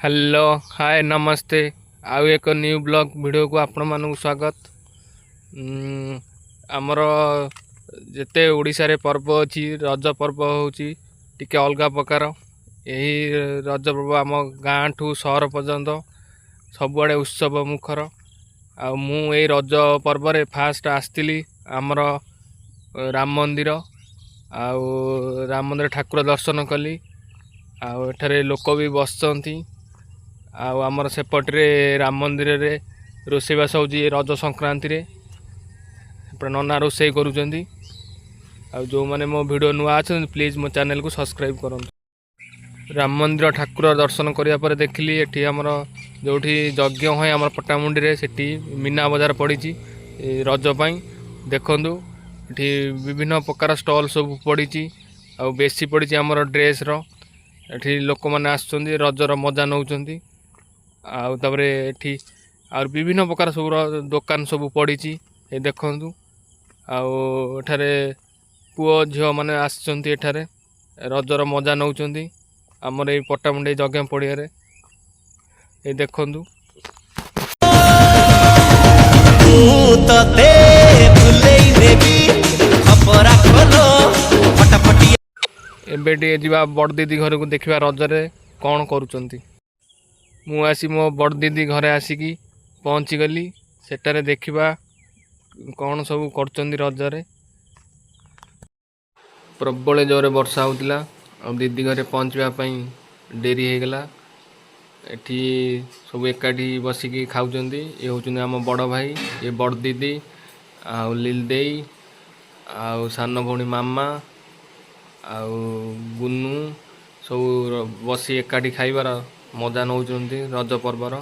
Hello hi नमस्ते। आउ एक न्यू ब्लॉग वीडियो को आपण मानक स्वागत। आमर जिते ओडिशा रे पर्व अच्छी रज पर्व होची टिके अलगा प्रकार। यही रज पर्व आम गाँ ठू सहर पर्यंत सबुआड़े उत्सव मुखर। आ मु ए रज पर्व रे फास्ट आसती आमर राम मंदिर। राम मंदिर ठाकुर दर्शन कली। एठारे लोक भी बसचंती। आमर सेपटे राम मंदिर रे रोषेबास हो रज संक्रांति रे नना रोषे करुँच। जो मैंने मो वीडियो नुआ अच्छा प्लीज मो चैनल को सब्सक्राइब करूँ। राम मंदिर ठाकुर दर्शन कराया पर देखली एठी आमर जो यज्ञ है आम पट्टामुंडी रे सेठी मीना बजार पड़ी रज पाई। देखंतु एठी विभिन्न प्रकार स्टॉल सब पड़ी आ बेसी पड़ी आमर ड्रेस रो। एठी लोक मैंने आसुचंदी रजर मजा नौचंदी। आउे एठी और विभिन्न प्रकार सब दुकान सब पड़ी देखु। आठारे पुओ झील मैंने आसचंती एठारे रजर मजा नौचंदी आमर ये पट्टामुंडी जगह पड़िया ये देखु। एबे जा बड़ दीदी घर को देखा रजरे कौन करुँच। मु आसी मो बड़ दीदी घरे आसिकी पहुँची गली सेटारे देखा कौन सब कर रजरे। प्रबल जोरे वर्षा होता और दीदी घरे पहुँचापी डेरी हो गला। एठी सब एकाठी बसिकी खाऊंच। ये हूँ आम बड़ भाई ये बड़ दीदी आउ लील देई आउ सान भौणी मामा आउ गुनू सब बसी एकाठी खाइबार मजा नौचंती रज पर्वर।